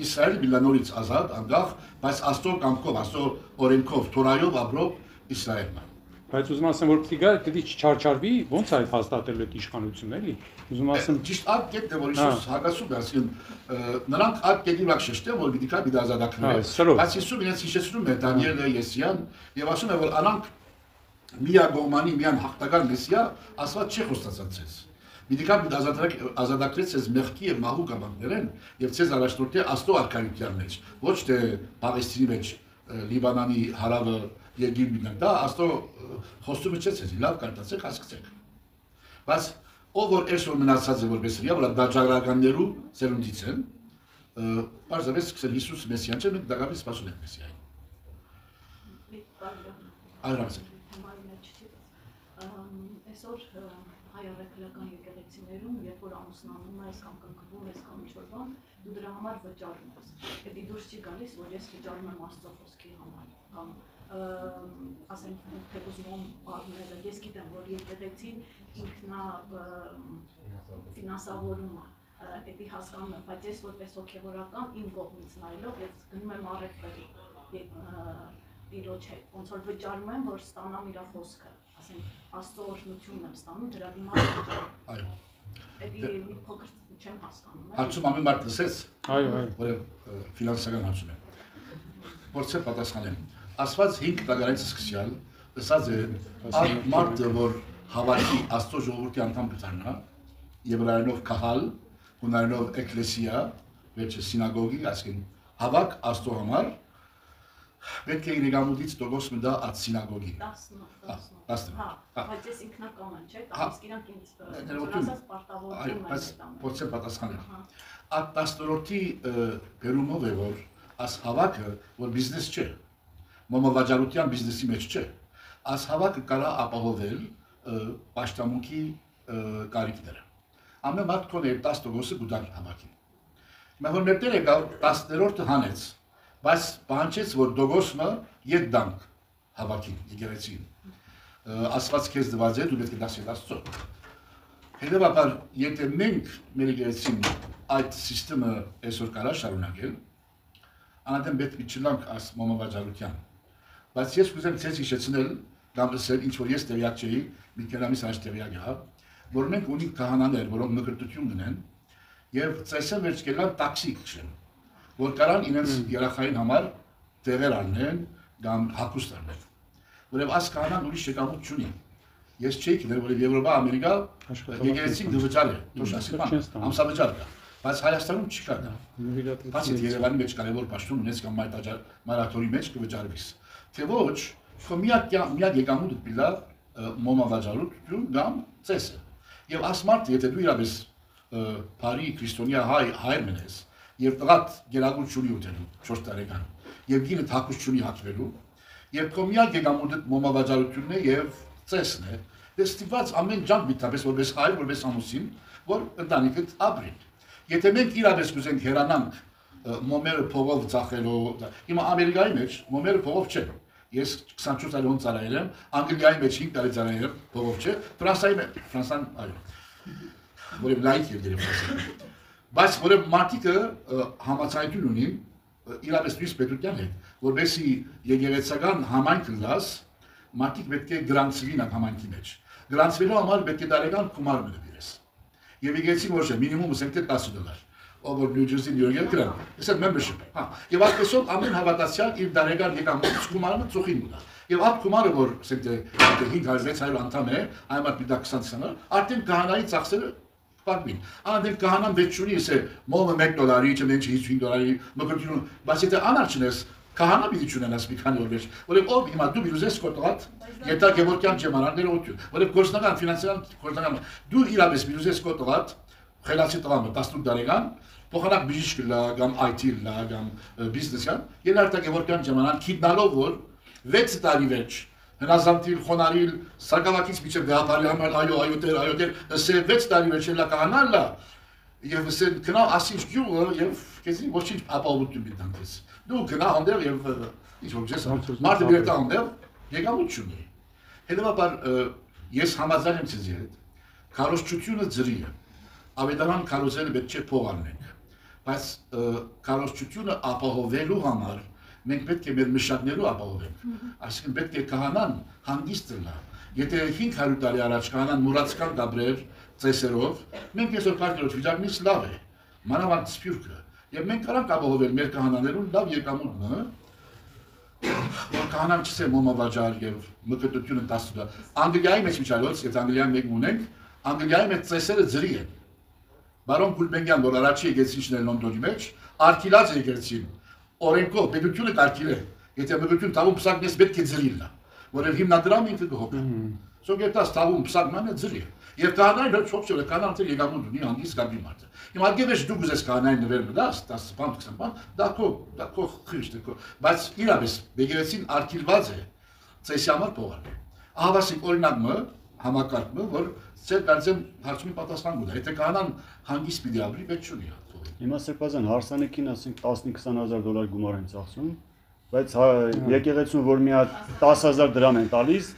Իսրայելը բիլանորից ազատ, անկախ, բայց Աստծո կամքով, Աստծո օրենքով, Թորայով ապրող Իսրայելն է։ Բայց ուզում ասեմ, որ պիտի գա, դիտի չարչարվի, ոնց է հաստատելու այդ իշխանությունն էլի։ Ուզում ասեմ, ճիշտ այդ կետն է, որ Հիսուս հակասում է, ասին նրանք այդ կետի վրա շեշտեն, որ պիտի գա պիտի ազատագրվի։ Բայց Հիսուսը իրենց հիշեցնում է Դանիելը, Եսիան, եւ ասում է, որ անանք միագողմանի, միան հաղթական մեսիա, Աստված չի խոստացած ցես։ Պիտի գա պիտի ազատագրեց ցես մեղքի եւ մահու կամքներեն եւ ցես առաջնորդի Աստծո արքայության մեջ, ոչ թե Պաղեստինի մեջ, Լիբանանի հարավը Եգիպտն դա Աստծո խոստումը չէ ցես, լավ կարտացեք, հասկացեք։ Բայց ով որ այսօր մնացած է որպես ռիա, որ դաջարականներու սերունդից են, բարձրապես սկսել Հիսուս մեսիան չէ, մենք դակավի սպասում ենք մեսիային։ Այրացեք։ Այսօր հայ առաքելական եկեղեցիներում, երբ որ ամուսնանում ես կամ կնքվում ես կամ ինչ-որ բան, դու դրա համար վճարում ես։ Եթե դուրս չի գալիս, որ ես վճարում եմ Աստծո խոսքի համար, կամ ասենք թե ուզում եմ առնել, ես գիտեմ, որ եկեղեցին ինքնա ֆինանսավորում է, դա հասկանում եմ, բայց ես որպես հոգևորական իմ կողմից նայելով, ես գնում եմ առաքվելու Տիրոջ հետ, ոնց որ վճարում եմ, որ ստանամ իր խոսքը, ասենք Աստծո օրհնությունն եմ ստանում, դրա դիմաց վճարում։ Այո։ Դա մի փոքր չեմ հասկանում։ Հարցում ամեն մարդ լսեց։ այո, Որը ֆինանսական հարցում է։ Փորձեմ պատասխանեմ։ Աստված 5 տաղարից սկսյալ ասած է, այդ մարդը, որ հավատի Աստծո ժողովրդի անդամ կդառնա, եբրայերենով քահալ, հունարենով էկլեսիա, վերջը սինագոգի, ասեն հավաք Աստծո համար, պետք է իրեգամուտից տոկոս մտա այդ սինագոգի։ 10։ Հա, բայց ես ինքնական եմ, չէ՞, տալիս իրանք ինձ ասած պարտավորություն են տանում։ Փորձեմ պատասխանել։ Այդ 10-րդի գերումով է, որ աս հավաքը, որ բիզնես չէ, մոմավաճառության բիզնեսի մեջ չէ, աս հավաքը կարա ապահովել պաշտամունքի կարիքները։ Ամեն մարդ կոնե 10%-ը գուտակ հավաքի։ Մենք որ մերտեր եկավ 10-րդը հանեց, բայց պահանջեց, որ դոգոսմը ետ դանք հավաքին, եկեղեցին։ Աստված քեզ դված է, դու պետք է դասել Աստծո։ Հետևաբար, եթե մենք մեր եկեղեցին այդ համակարգը այսօր կարա շարունակել, անհատեն պետք է չլանք աս մոմավաճառության։ Բայց ես կուզեմ ցես հիշեցնել, կամ լսել, ինչ որ ես տեղյակ չէի, մի քանի ամիս առաջ տեղյակ եղա, որ մենք ունենք քահանաներ, որոնք մկրտություն ունեն, եւ ցեսը վերջ կելան տաքսի քշեն, որ կարան իրենց երախային համար տեղեր առնեն կամ հագուստ առնեն։ Որև աս քահանան ուրիշ եկամուտ չունի։ Ես չէի գիտեր, որ Եվրոպա, Ամերիկա եկեղեցին դվճար է, թոշասիման, ամսավճար կա, բայց Հայաստանում չկա դա։ Բացի Երևանի մեջ կարևոր պաշտոն ունես կամ մայրաթորի մեջ կվճարվիս։ Թե ոչ, միակ եկամուտը պիլա մոմավաճառություն կամ ծեսը։ Եվ աս մարդը, եթե դու իրապես բարի քրիստոնյա հայր մնես, եւ տղատ գերագույն չունի ուտելու 4 տարեկան, եւ գինը թակուս չունի հատվելու, եւ քո միակ եկամուտը մոմավաճառությունն է եւ ծեսն է, դες ստիպված ամեն ժամ միտապես որպես հայր, որպես ամուսին, որ ընտանիքդ ապրին։ Եթե մենք իրապես կուզենք հեռանանք մոմերը փողով ծախելով, հիմա Ամերիկայի մեջ մոմերը փողով չեն։ Ես 24 տարի ծառայել եմ, Անգլիայի մեջ 5 տարի ծառայել եմ, փողով չէ, Ֆրանսիայի մեջ, Ֆրանսիան այո։ Որը լայք է դերև Ֆրանսիա։ Բայց որը մարդիկը համացայություն ունի իրապես մյուս պետության հետ, որովհետեւ եկեղեցական համայնքը լաս մարդիկ պետք է գրանցվին այդ համայնքի մեջ։ Գրանցվելու համար պետք է տարեկան գումար մտես։ Եվ եկեղեցին ոչ է, մինիմումը $10։ over New Jersey, New York, գրան։ This is membership։ Հա, եւ այսպեսով ամեն հավատացյալ իր դարեգան եկամուտից գումարը ծուխին ունա։ Եվ այդ գումարը, որ ասենք 500-600 անդամ է, այլ մտա 20-ը, արդեն քահանայի ծախսերը պատմին։ Անդեն քահանան վեճ ունի, ասե մոմը $1, չնենք $5, մկրտություն, բայց եթե անարչնես քահանա պիտի չունենաս մի քանի օր վեճ, որովհետև ով հիմա դու բիզնես կոտրած, եթե Գևորգյան ջեմանանները օգտու, որովհետև գործնական ֆինանսական գործնական դու իրապես բիզնես կոտրած, խելացի տղամը 18 տարեկան, փոխանակ բիժիշկ լա, կամ IT լա, կամ բիզնեսյան, երբ Գևորգյան ջեմանան քիդնալով որ 6 տարի վերջ հնազանդիլ, խոնարիլ, սակավակից միջև գաղապարի համար այո դեր, ասե 6 տարի վերջ լա կահանալ լա, եւ ասեն կնա ասինչ գյուղը եւ քեզի ոչինչ ապահովություն միտանքես։ Դու գնա անդեր եւ ինչ որ ես մարդը դերտա անդեր եկամուտ չունի։ Հետևաբար ես համաձայն եմ ցեզի հետ։ Քարոզչությունը ծրի է։ Ավետարան քարոզելը պետք չէ փող առնենք։ Բայց քարոզչությունը ապահովելու համար մենք պետք է մեր մշակներու ապահովենք։ Այսինքն պետք է քահանան հանգիստ լա։ Եթե 500 տարի առաջ քահանան մուրացկան դաբրեր ծեսերով, մենք այսօր քարտերով վիճակնից լավ է, մանավանդ սփյուռքը, եւ մենք կարանք ապահովել մեր քահանաներուն լավ եկամուտը, որ քահանան չսե մոմավաճառ եւ մկրտությունը 10 Անգլիայի մեջ միջալոց, եթե Անգլիայի մեկ ունենք, Անգլիայի մեջ ծեսերը ծրի են։ Բարոն Գուլբենգյան, որ առաջի եկեցիչն էր Լոնդոնի մեջ, արկիլած եկեցին, օրենքով պետությունը կարգիլ է, եթե մկրտություն տալու պսակնես պետք է ծրիլ լա, որով հիմնադրամը ինքը կհոգա։ Սոկերտաս տալու պսակնանը ծրի է։ Եվ կանային հենց չոփչել է, կանանցել եկամուտ ունի հանգիստ գաբի մարդը։ Հիմա դեպի դու գուզես կանային նվեր մտած, 10-20 բան, դա քո խիշտ է քո, բայց իրապես եկեղեցին արկիլված է, ծեսի համար փողը։ Ահավասիկ օրինակը համակարգը, որ ծեր կարծեմ հարցումի պատասխան գուտա, եթե կանան հանգիստ պիտի ապրի, պետք չունի հա։ Հիմա Սերբազյան հարսանեկին ասենք 15-20,000 գումար են ծախսում, բայց եկեղեցուն որ մի հատ 10,000 դրամ են տալիս,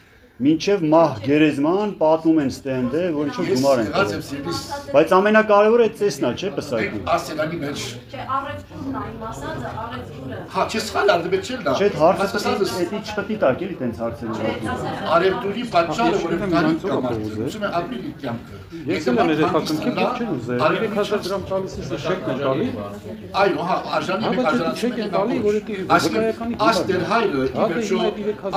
մինչև մահ գերեզման պատմում են ստենդը, որ ինչ-որ գումար են տալիս։ Բայց ամենակարևորը այդ ծեսնա, չէ՞ պսակի։ Ասենանի մեջ։ Չէ, առևտուրն այն ասածը, առևտուրը։ Հա, չես խալար, դե պետք չէ լա։ Չէ, հարցը էդի չպետք է տակ էլի տենց հարցերը։ Արևտուրի պատճառը, որ կարի կամարտը, ուզում է ապրի կյանքը։ Ես էլ եմ երեխակնքի դուք չեն ուզել։ 3000 դրամ տալիս է շեքն է տալի։ Այո, հա, արժանի մեկ արժանացում է տալի, որովհետեւ աստեր հայրը իվերջո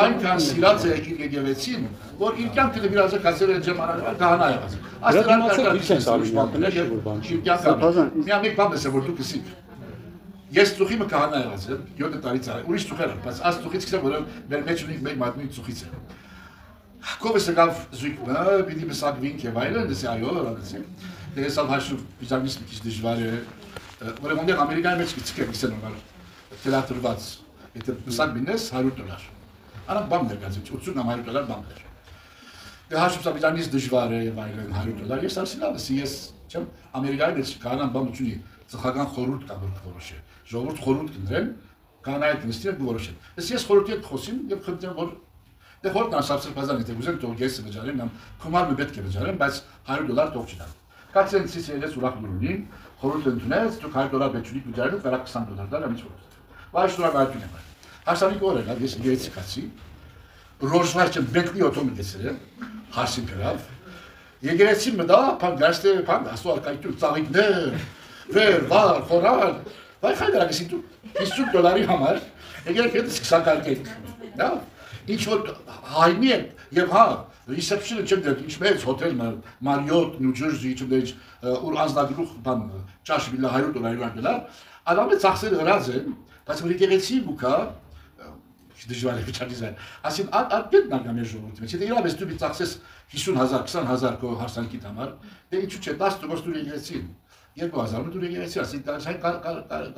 այնքան սիրած է իր եկեղեցին, որ իր կյանքը դրած է կասել է ջեմանալը կահանա եղած։ Աստերան կարգին տալի մատներ եւ իր կյանքը։ Միա մեկ բան է որ դու կսիկ։ Ես ծուխիմը կահանա եղած եմ 7 տարից առաջ։ Ուրիշ ծուխեր, բայց աս ծուխից քսեմ որ մեր մեջ ունենք մեկ մատնի ծուխից է։ Կովեսը գավ զույգը, պիտի մսակվինք եւ այլն, դες այո, լացի։ Դες ալհաշու բիզնես մի քիչ դժվար է։ Որովհետեւ Ամերիկայի մեջ քիչ կիսեն նորմալ թելատրված։ Եթե մսակվինես $100։ Արա բան ներկայացի, 80-100 բան։ Դե հաշվի բիզնես դժվար է եւ այլն $100։ Ես ասիլավս, ես չեմ Ամերիկայի մեջ կանան բան ունի, ծխական խորհուրդ կա որ որոշե։ Ժողովուրդ խորհուրդ կնդրեն, կանայք նստի որոշեն։ Ես խորհրդի հետ խոսím եւ խնդրեմ որ Դե խորհուրդն ասացել բազան եթե ուզենք թող ես վճարեմ, նամ կոմարը պետք է վճարեմ, բայց $100 թող չտամ։ Կացեն ցիսելես ուրախ մուրունին, խորհուրդ ընդունեց, դուք $100 պետք ունի վճարելու, կարա $20 տալ, ամիջ որ։ Բայց շնորհակալություն եմ։ Հասանիկ օրը գա, ես իրեցի կացի։ Ռոժվարչը բենկլի օտոմատեսել է, հասին գրավ։ Եկեղեցին մտա, փան գաստե, փան ասո արկայտու ծաղիկներ, վեր, վար, խորալ։ Վայ խայդարակսի դու $50 համար, եկեղեցի սկսակարկեք։ Դա ինչ որ հայնի է եւ հա reception-ը չեմ դեր ինչ մեծ հոթել Marriott New Jersey չդեր ուր անձնագլուխ բան ճաշ միլա $100 ադամը ծախսերը հրած են բայց որ եկեղեցի բուկա դժվար է վիճակիզան ասին ադպետ նագամի ժողովրդի մեջ եթե իրապես դու ծախսես 50,000 20,000 քո հարսանքի համար դե ինչու՞ չէ 10 տոկոս դու եկեղեցին 2,000 դու եկեղեցի ասին դա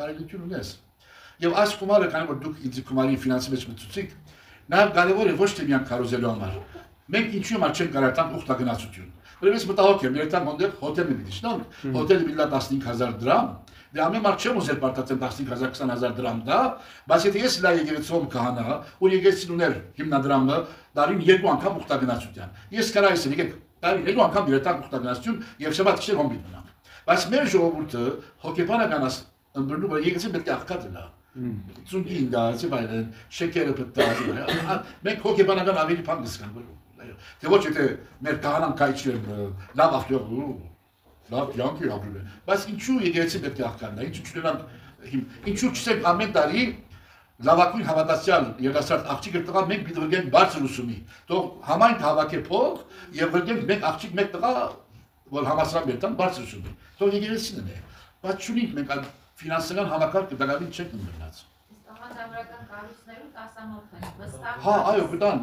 կարելություն ունես եւ այս գումարը կան որ դուք ինձ գումարի ֆինանսի մեջ մտցուցիք Նաև կարևոր է ոչ թե միայն քարոզելու համար։ Մենք ինչու՞ համար չենք կարող տան ուխտագնացություն։ Որովհետեւ մտահոգ եմ, երբ մոնդել հոթելը մի դիշնան, հոթելը միլա 15,000 դրամ, դե ամեն մարդ չեմ ուզել պարտացել 15,000-20,000 դրամ դա, բայց եթե ես լա եկեղեցում քահանա, ու եկեղեցին ուներ հիմնադրամը, դարին 2 անգամ ուխտագնացության։ Ես կարա ես եկեք, դարին 2 անգամ դիրետան ուխտագնացություն եւ շաբաթ քիչ հոմբի մնամ։ Բայց մեր ժողովուրդը հոգեբանական ըմբռնում որ եկեղեցին պետք է աղքատ լա։ Ծունգին դա, այլ շեկերը պետք է։ Մենք հոգեբանական ավելի բան կսկան։ Թե ոչ եթե մեր քահանան կայչեն լավ ախտոր, լավ կյանք է ապրում է։ Բայց ինչու եկեղեցի պետք է աղքանա, ինչու չունենանք, ինչու չսենք ամեն տարի լավագույն հավատացյալ երիտասարդ աղջիկը տղա մենք պիտի վրգենք բարձր ուսումի, թող համայնք հավաքի փող եւ վրգենք մենք աղջիկ մեկ տղա, որ համասարան բերտան բարձր ուսումի, թող եկեղեցին է, բայց չունենք մենք այդ ֆինանսական համակարգը դակավին չենք ունենած։ Աղանդավորական կառույցներում 10-ամոթ են, վստահ։ Հա, այո, գտան,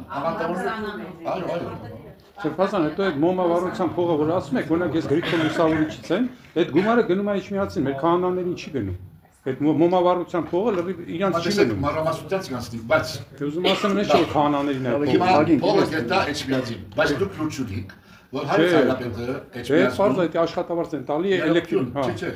այո։ Սրբազան, հետո այդ մոմավառության փողը որ ասում եք, օրինակ ես Գրիգոր Լուսավորիչից եմ, այդ գումարը գնում է Իջմիածին, մեր քահանաներին չի գնում։ Այդ մոմավառության փողը լրիվ իրանց չի գնում։ Մանրամասնության ցանցնի, բայց Ուզում ասեմ, նշ որ քահանաներին է հիմա փողը։ փողը գտա Էջմիածին, բայց դուք լուր չունիք, որ հայ ցայլապետը Չէ, բարձր է աշխատավարձ են տալի էլեկտրիկ, հա։ Չէ,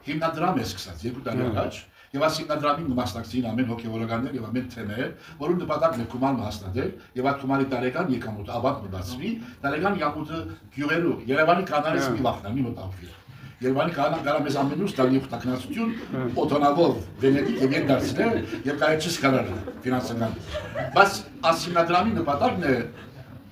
հիմնադրամ է սկսած 2 տարի առաջ, եւ այս հիմնադրամին մասնակցին ամեն հոգեվորականներ եւ ամեն թեմեր, որոնց նպատակն է գումար հաստատել եւ այդ գումարի տարեկան եկամուտը ավակ մտածվի, տարեկան եկամուտը գյուղերու Երևանի կանանից մի վախնա, մի մտածվի։ Երևանի կանան գարա մեզ ամենուց տալի ուխտակնացություն, օտոնավով Վենետիկ եւ դարձնել եւ կարիչս կարալ ֆինանսական։ Բայց այս հիմնադրամի նպատակն է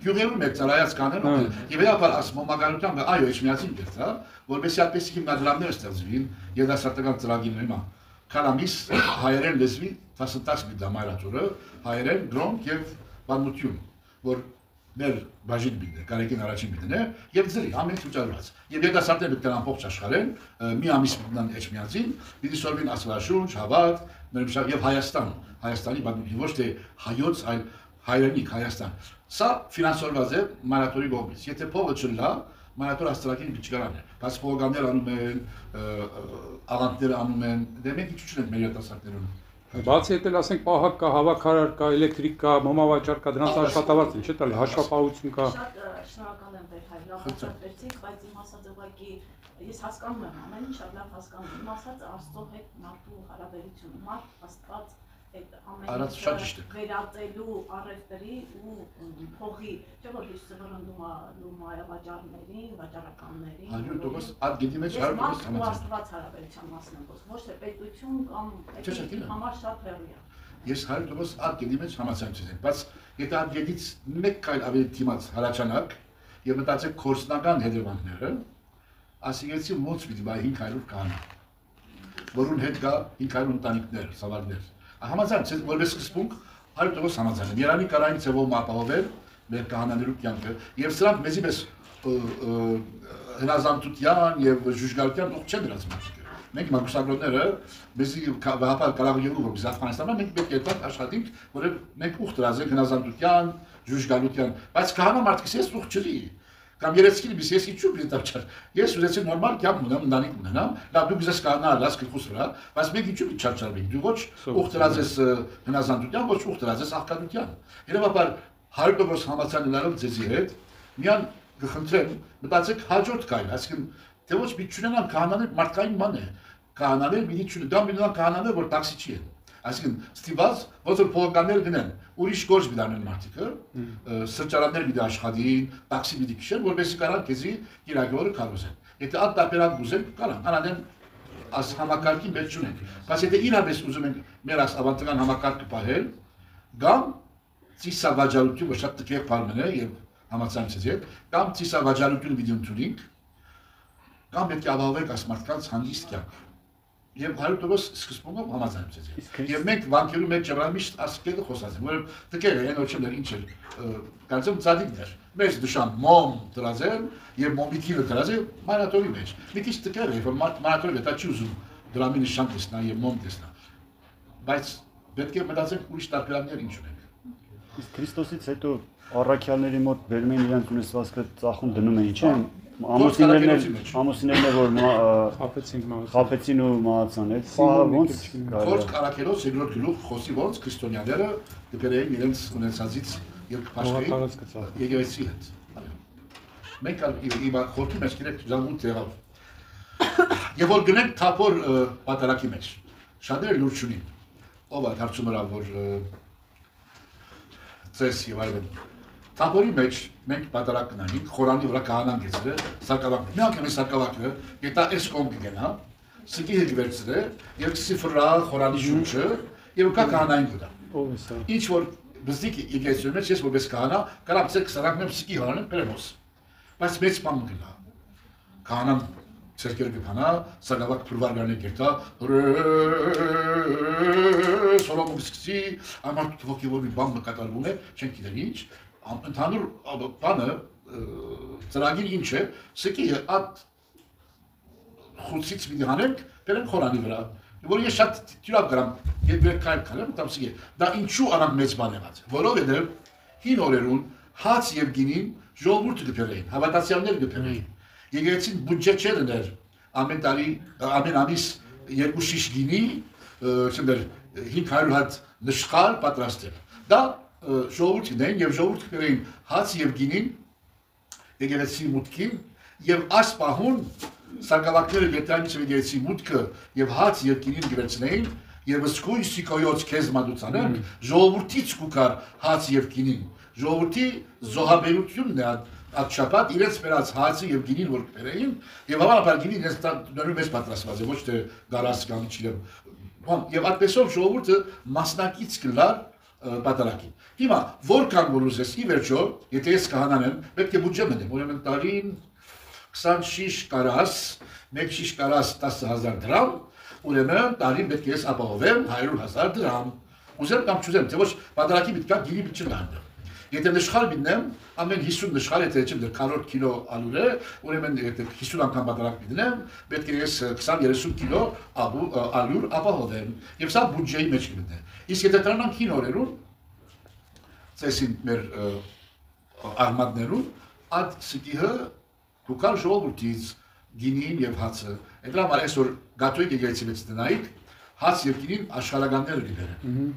գյուղերու մեծ ծառայած կանեն եւ հետո ասմոմագարության այո Էջմիածին դերցա, որովհետեւ այդպես հիմնադրամներ ստեղծվին երիտասարդական ծրագիրներ հիմա Քալամիս հայերեն լեզվի դասընթաց մի դամայրատուրը հայերեն գրոնք եւ բանություն որ մեր բաժին բիդը կարեկին առաջին բիդն է եւ ձրի ամեն ցուցարված եւ երիտասարդները պետք է ամբողջ աշխարհեն մի ամիս մտնան Էջմիածին պիտի սորվին ասլաշունչ հավատ ներմշակ եւ Հայաստանի բանություն ոչ թե հայոց այլ հայրենիք Հայաստան սա ֆինանսավորված է մարատորի կողմից եթե փողը չլա Մանատոր աստրակին բիճկարան է, բայց փողականներ անում են, աղանդներ անում են, դե մենք ինչ չունենք մեր երիտասարդներում։ Բացի հետ էլ ասենք պահակ կա, հավաքարար կա, էլեկտրիկ կա, մոմավաճառ կա, դրանց աշխատավարձ են, չէ՞ տալի, հաշվապահություն կա։ Շատ շնորհակալ եմ Տեր հայր, լավ ասացիք, բայց իմ ասած ուղղակի ես հասկանում եմ ամեն ինչ, շատ լավ հասկանում եմ, իմ ասած Աստծո հետ մարդու հարաբերությունը, մարդ Աստված այդ ամեն ինչը վերածելու առևտրի ու փողի, չէ՞ որ դուրս վրընդում վաճառներին, վաճառականներին։ 100% այդ գիտի մեջ 100% Աստված հարաբերության մասն եմ ոչ թե պետություն կամ այդ համար շատ հեռու է։ Ես 100% այդ գիտի մեջ համաձայն եմ, բայց եթե այդ գիտից մեկ քայլ ավելի դիմաց հարաճանակ եւ մտածեք կորսնական հետևանքները, ասիգեցի մոց պիտի բայ 500 կանա, որուն հետ կա 500 ընտանիքներ, սավարներ։ Համաձայն, որպես սկզբունք 100% համաձայն եմ։ Երանի կարային ծևով ապահովել մեր կահանաներու կյանքը եւ սրանք մեզի մեզ հնազանդության եւ ժուժգալության ուղղ չեն դրած մարդիկ։ Մենք մագուսագրողները մեզի վահապար կարողելու որ biz Աֆղանստանում մենք պետք է այդ աշխատենք, որը մենք ուղղ դրած ենք հնազանդության, ժուժգալության, բայց կահանա մարդկից ես ուղղ չլի։ Կամ երեցքին բիս ես ինչու բիզ դավճար։ Ես ուզեցի նորմալ կյանք ունեմ, ընտանիք ունենամ, լավ դու գուզես կանա լաս քուս վրա, բայց մենք ինչու մի չարչարվենք։ Դու ոչ ուղղ դրած ես հնազանդության, ոչ ուղղ դրած ես աղքատության։ Երևաբար 100% համաձայն լինելով ձեզի հետ, միան կխնդրեմ, մտածեք հաջորդ կայլ, այսինքն թե ոչ մի չունենան կահանաներ մարդկային ման է։ Կահանաներ մի չունեն, դա մինան կահանաներ որ տաքսիչի են։ Այսինքն ստիված ոնց որ փողականներ գնեն, ուրիշ գործ դառնեն մարդիկը, սրճարաններ մի աշխատին, տաքսի մի քիշեն, որովհետեւ կարան քեզի իրագորը կարոզեն։ Եթե այդ տապերակ գուզեն, կարան, անադեն աս համակարգի մեջ չունենք։ Բայց եթե իրապես ուզում ենք մեր ավանդական համակարգը պահել, կամ ծիսավաճառությունը շատ տկեղ բան է եւ համացանցից հետ, կամ ծիսավաճառությունը մի դունտունիկ, կամ պետք է ապահովենք այս մարդկանց հանգիստ կյանք։ Եվ 100% սկզբունքով համաձայն եմ։ Եվ մենք վանքերու մեջ ճռան միշտ ասկելը խոսած եմ, որը տկեր է, այն ոչներ ինչ է, կարծեմ ծադիկներ։ Մեծ դշան մոմ դրազել եւ մոմիկիլը դրազել մանատորի մեջ։ Մի քիչ տկեր է, որ մանատորը դա չի ուզում դրամի նշան տեսնա եւ մոմ տեսնա։ Բայց պետք է մտածենք ուրիշ տարբերակներ ինչ ունենք։ Իսկ Քրիստոսից հետո առաքյալների մոտ բերում են իրենց ունեցվածքը ծախում դնում էին, չէ՞։ Ամուսիններն որ խափեցին ու մահացան, այդ պահը ոնց Խոսք առաքելոց երկրորդ գլուխ խոսի ոնց քրիստոնյաները դեպերեին իրենց ունեցածից եւ կփաշխեին եկեղեցի հետ։ Մենք իմ խոսքի մեջ գիտեք ժամուն տեղավ։ Եվ որ գնենք թափոր պատարակի մեջ։ Շատերը լուրջ չունին։ Ով է հարցում հրա որ ծես եւ այլն։ Թափորի մեջ մենք պատարակ գնանք, խորանի վրա կահանան գեցրել, սակավակ։ Մի անգամ սակավակը, եթե այս կողմ կգնա, սիկի հետ վերցրե, եւ սիֆրա խորանի շունչը, եւ կա կահանային գտա։ Ո՞վ է սա։ Ինչ որ բզդիկ եկեցյունը ես որպես կահանա, կարամ ցեք սրանքներ սիկի հանեն պրեմոս։ Բայց մեծ բան գնա։ Կահանան Ցերկերը կփանա, սակավակ փրվարգարներ կերտա, սորոմուսկսի, ամարտ ոգևորի բան կատարվում է, չեն գիտեր ինչ, ընդհանուր բանը ծրագիր ինչ է, սեկի այդ խուցից մի հանենք, բերենք խորանի վրա, որ ես շատ տյուրավ գրամ, երբ կայք կարեմ, տամսիկ է, դա ինչու անակ մեծ բան եղած, որովհետև հին օրերուն հաց և գինին ժողովուրդը գպերեին, հավատացյալներ գպերեին, եկեղեցին բուջջե չէր ուներ, ամեն ամիս 2 շիշ գինի, 500 հատ նշխալ պատրաստել, դա ժողովուրդին էին և ժողովուրդը գպերեին հաց և գինին, եկեղեցի մուտքին և այս պահուն սարգավակները գետրանից եկեղեցի մուտքը և հաց և գինին գվերցնեին և սկույն սիկոյոց կեզ մադուցանեն, ժողովուրդից կուկար հաց և գինին, ժողովուրդի զոհաբերությունն է այդ շապատ իրենց բերած հացը և գինին որ բերեին և հավանաբար գինին իրենց նորում մեզ պատրաստված է, ոչ թե գարած կամ չիրեմ, և այդպեսով ժողովուրդը մասնակից կլար պատարակին։ Հիմա, որքան որ ուզես ի վերջո, եթե ես կհանան եմ, պետք է բուջջե մնեմ, ուրեմն տարին 26 կարաս, 1 շիշ կարաս 10,000 դրամ, ուրեմն տարին պետք է ես ապահովեմ 100,000 դրամ, ուզեմ կամ չուզեմ, թե ոչ պատարակի միտքա գինի միտչն այնտեղ։ Եթե նշխալ միտնեմ, ամեն 50 նշխալ, եթե չեմ դեր 40 կիլո ալուր է, ուրեմն 50 անգամ պատարակ միտնեմ, պետք է ես 20-30 կիլո ալուր ապահովեմ, և սա բուջջեի մեջ կմտնե։ Իսկ եթե տրանանք հին օրերուն, ծեսին մեր արմատներուն, այդ սկիհը կուկար ժողովուրդից գինին և հացը, այդ համար այսօր գատոյիկ եկեղեցի մեջ տնայիք, հաց և գինին աշխարհականները գիտեն,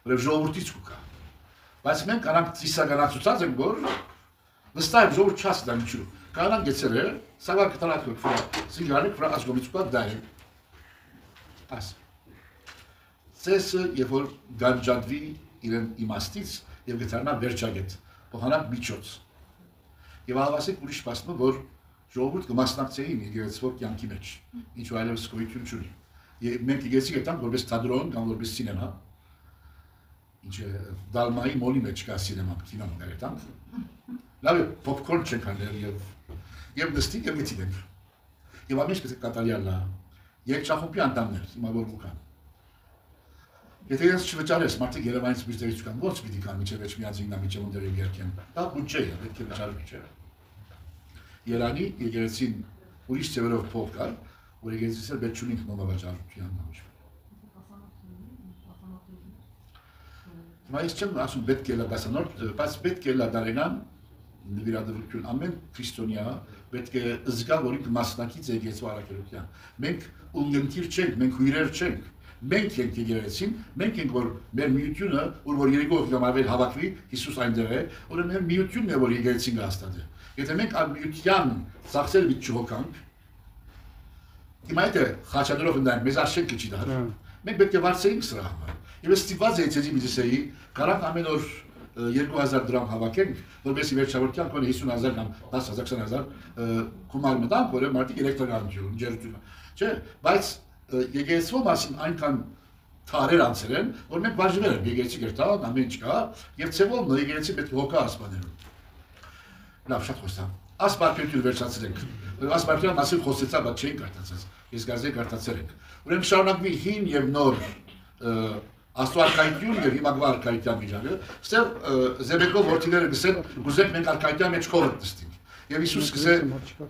որև ժողովուրդից կուկա։ Բայց մենք անանք ծիսագանացուցած ենք, որ վստահ ժողովուրդ չաս դա ինչու։ Կանանք գեցել է, սավար կտարակ վրա, սինգարիկ վրա ազգոմից կուկա դա է։ Այս։ Ծեսը, երբ որ գանջադվի իրեն իմաստից և գետարնա վերջագետ, փոխանակ միջոց։ Եվ ահավասիկ ուրիշ պասմը, որ ժողովուրդ կմասնակցեին եկեղեցվոր կյանքի մեջ, ինչ որ այլևս գոյություն չունի։ Մենք եկեղեցի գտանք որպես թատրոն կամ որպես սինեմա, ինչ է դալմայի մոլի մեջ կա սինեմա, կինոն գարետանք, լավ է պոպկորն չենք անել և նստիկ և գետին ենք։ Եվ ամենջ պետք կատարյալ լա, երկչախումպի անդամներ, հիմա որ մուկան։ Եթե ես չվճարես, մարդիկ Երևանից բիժդերից կան, ոնց պիտի կան միջև էջ միածինգնա միջև ունդերև երկեն, դա բուջջե է, պետք է վճարվի չէ։ Երանի եկեղեցին ուրիշ ծևերով փող կար, որ եկեղեցիս էլ պետք չունենք նոմավաճառության նամիջ։ Հիմա ես չեմ ասում պետք է լա դասանորդ, բայց պետք է լա դարենան նվիրատվություն, ամեն քրիստոնյա պետք է զգա, որ ինքը մասնակից է եկեղեցու առաքելության։ Մենք ունգընտիր չենք, մենք հյուրեր չենք, մենք ենք եկեղեցին, մենք ենք որ մեր միությունը, որ երեկո կամ ավել հավաքվի, Հիսուս այնտեղ է, ուրեմն մեր միությունն է, որ եկեղեցին կհաստատի։ Եթե մենք այդ միության ծախսերը պիտի չհոգանք, հիմա եթե խաչադրով ընդայինք, մեզ արժեք չի դար, մենք պետք է վարձեինք սրա համար։ Եվ ես ստիպված էի ցեզի միջսեի, կարանք ամեն օր 2000 դրամ հավաքենք, որպեսզի վերջավորության կոնե 50,000 կամ 10,000, 20,000 գումար մտանք, որը մարդիկ էլեկտրոնային ջերմություն, չէ, բայց եկեղեցու մասին այնքան թարեր անցել են, որ մենք բաժնել ենք եկեղեցի գերտալ, ամեն ինչ կա, եւ ցեվով եկեղեցի պետք է հոգա ասպաներում։ Լավ, շատ խոստամ։ Ասպարպետյուն վերջացրենք։ Ասպարպետյանը մասին խոսեցա, բայց չէին կարտացած։ Ես գազե կարտացել ենք։ Ուրեմն շարունակվի հին եւ նոր աստուարքայություն եւ հիմա գվարքայության միջավայրը, ստեղ Զեբեկով որդիները գսեն, գուզենք մենք արքայության մեջ կողը նստենք։ Եվ Հիսուս գսե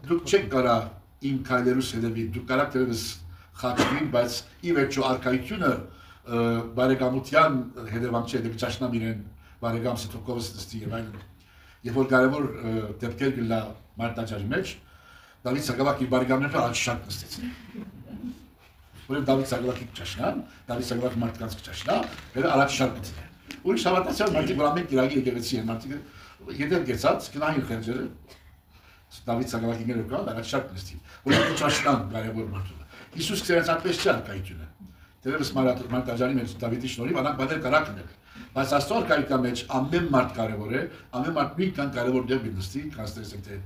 դուք չեք կարա իմ քայլերուս հետևի, դուք կարակտերս խաչվին, բայց ի վերջո արքայությունը բարեկամության հետևանք չէ, դեպի ճաշնամ իրեն բարեկամ սթոկովս նստի եւ այլն։ Երբ որ կարևոր դեպքեր գլա մարտաճարի մեջ, Դավիթ Սարգսակի բարեկամները առաջ շարք նստեցին։ Ուրեմն Դավիթ Սարգսակի ճաշնան, Դավիթ Սարգսակի մարդկանց ճաշնա, դերը առաջ շարք գտին։ Ուրիշ հավատացյալ մարդիկ, որ ամեն կիրակի եկեղեցի են, մարդիկ յետև գեցած գնային խենջերը, Դավիթ Սարգսակի գները կան, առաջ շարք նստին։ Ուրեմն ճաշնան կարևոր մարդը։ Հիսուս քրիստոնեաց այդպես չի արքայությունը։ Դերևս մարտաճարի մեջ Դավիթի շնորհիվ անակ բաներ կարակն է։ Բայց աստծո արքայության մեջ ամեն մարդ կարևոր է, ամեն մարդ նույնքան կարևոր դեպք նստի, քան տեսեք թե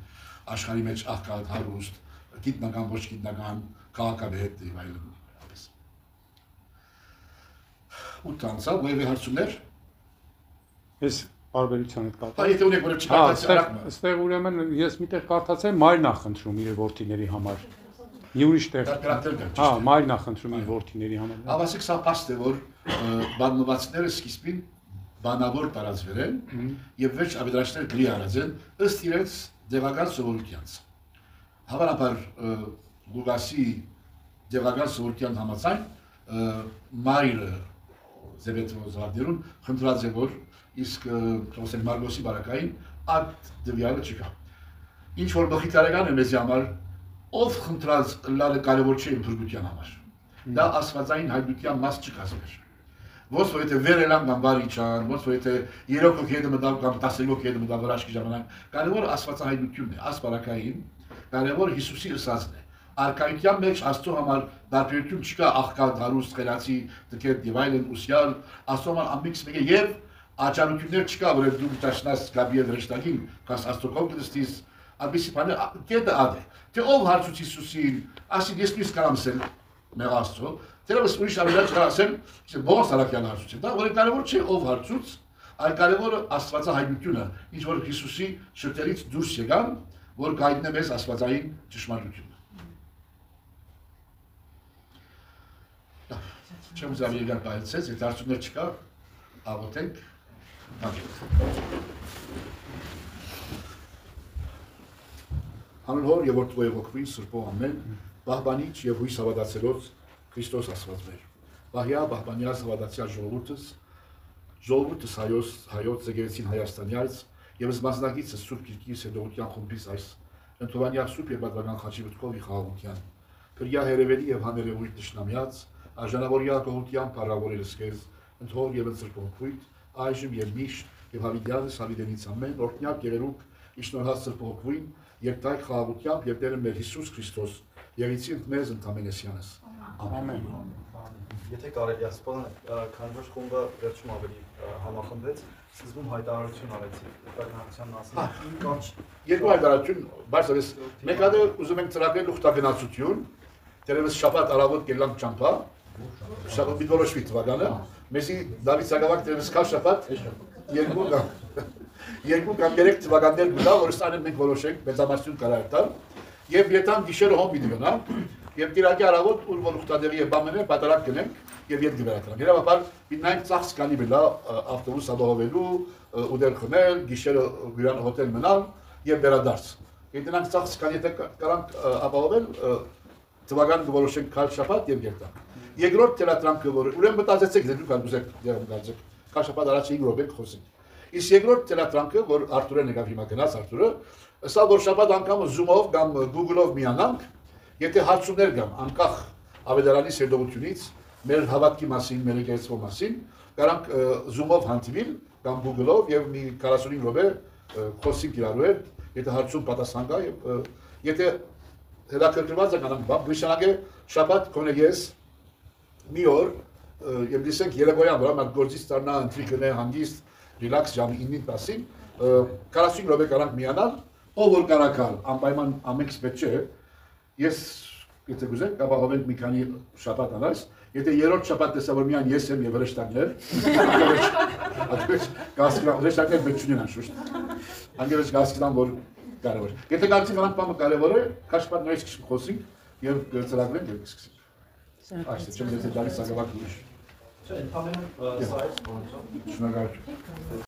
աշխարհի մեջ աղքատ, հարուստ, գիտնական, ոչ գիտնական, քաղաքավեհ եւ այլն։ Ու տանցա, ովևէ հարցումներ։ Ես բարբերության հետ կապ։ Եթե ունեք որը չկարդացի արակը։ Այստեղ ուրեմն ես միտեղ կարդացել մայրն է խնդրում իր որդիների համար։ Մի ուրիշ տեղ։ դրատել կա։ Հա, մայրն է խնդրում իր որդիների համար։ Ավասիկ սա փաստ է, որ բաննվածները սկիզբին բանավոր տարածվել են եւ վերջ ավետարանիչները գրի արած են ըստ իրենց ձևական սովորությանց։ Հավանաբար Լուկասի ձևական սովորության համաձայն մայրը Զեբեդեոս խնդրած է որ իսկ ասենք Մարգոսի բարակային այդ դվյալը չկա։ Ինչ որ մխիթարական է մեզի համար ով խնդրած լալը կարևոր չէ ընդրգության համար։ Դա աստվածային հայտնության մաս չկազմեր։ Ոչ որ եթե վերելան կամ բարի չան, ոչ որ եթե 3 հոգի հետ մտավ կամ 10 հոգի հետ մտավ վրաշքի ժամանակ, կարևոր աստվածահայտնությունն է, աստվածային, կարևոր Հիսուսի ըսածն է։ Արքայության մեջ Աստծո համար դարբերություն չկա աղքատ, հարուստ, խելացի, դքետ եւ այլն ուսյալ, Աստծո համար ամբողջ մեկը եւ աճարություններ չկա, որ դու դաշնաս Գաբրիել Ռեշտագին, կաս Աստծո կողմից, աբիսի բանը կետը ադե։ Թե ով հարցուց Հիսուսին, ասի ես միշտ կարամ ասել մեր Աստծո, դերևս ուրիշ ավելաց ասել, ո՞ս արաքյան հարցուց։ Դա որ կարևոր չէ ով հարցուց, այլ կարևորը աստվածահայտնությունը, ինչ որ Հիսուսի շրջերից դուրս եկան, որ գայտնե մեզ աստվածային ճշմարտությունը։ Չեմ ուզում եկան բայցես, եթե հարցումներ չկա, աղոթենք, Հանուն եւ որդու եւ ոգվին սրբո ամեն, բահբանիչ եւ հույս հավատացելոց Քրիստոս ասված մեր։ Բահյա բահբանյալ հավատացյալ ժողովուրդս հայոց զգերեցին Հայաստանյայց եւ զմազնագիցը Սուրբ Գիրքի սեդողության խումբից այս ընդհանրյալ Սուրբ եւ պատվական խաչի վտկով ի խաղաղության։ Քրյա հերևելի եւ համերևույթ դշնամյաց, արժանավորյա կողության փառավորել սկեզ, ընդհոր եւ ընծրփոքույթ, այժմ եւ միշտ եւ հավիտյանս հավիտենից ամեն, օրհնյակ երերուկ իշնորհած սրբոքույն, երկտայք խաղաղությամբ եւ Տերը մեր Հիսուս Քրիստոս, եղիցի մեզ ընդամենեսյանս։ Ամեն։ Եթե կարելի է սպանը, քանի որ խումբը վերջում ավելի համախմբեց, սկզբում հայտարարություն արեցի ուխտագնացության մասին։ Երկու հայտարարություն, բարձրապես մեկ հատ ուզում ենք ծրագրել ուխտագնացություն, դերևս շաբաթ առավոտ կելանք ճամփա, շաբաթ որոշվի թվականը, մեզի Դավիթ Սագավակ դերևս կա շաբաթ, երկու կամ 3 թվականներ գտա, որ ստանը մենք որոշենք, մեծամասնություն կարա տալ, եւ երթան գիշերը հոմ պիտի գնանք, եւ Կիրակի առավոտ ուր որ ուխտադեղի եւ բամենը պատարակ գնենք եւ ետ գվերատրանք։ Երևաբար պիտի ծախս կանի բլա ավտոբուս ապահովելու, ուդել խմել, գիշերը գյուղան հոթել մնալ եւ վերադարձ։ Եթե ծախս կանի եթե կարանք ապահովել թվական որոշենք քալ շաբաթ եւ երթանք։ Երկրորդ թերատրանքը որ ուրեմն մտածեցեք դու կարող եք դերում գալու քալ շաբաթ առաջ 5 րոպե խոսենք։ Իսկ երկրորդ թերատրանքը որ Արտուրեն եկավ հիմա գնաց Արտուրը, սա որ շաբաթ անգամ Zoom-ով կամ Google-ով միանանք, եթե հարցումներ կան անկախ ավետարանի սերտողությունից, մեր հավատքի մասին, մեր եկեղեցու մասին, կարանք Zoom-ով հանդիպել կամ Google-ով եւ մի 45 րոպե խոսենք իրարու հետ, եթե հարցում պատասխան կա եւ եթե հետաքրքրված կանանք բան, նշանակե շաբաթ կոնե ես մի օր եւ դիսենք երեկոյան վրա մենք գործից ստանա ընտրիկն է հանգիստ ռիլաքս ժամի 9-ին 10-ին 45 րոպե կարանք միանալ, ով որ կարակալ անպայման ամենքս պետք չէ, ես եթե գուզենք ապահովենք մի քանի շաբաթ անց, եթե երրորդ շաբաթ տեսա որ միան ես եմ եւ ռեշտակներ, ռեշտակներ պետք չունեն անշուշտ, անգերս գասկիդան որ կարևոր։ Եթե կարծիք անք բանը կարևոր է, քաշպատ նույնիսկ խոսենք եւ ծրագրենք եւ սկսենք։ Այստեղ չեմ դեպի դարի սակավակ ուրիշ։ Չէ, ընդհանրապես սա է։ Շնորհակալ։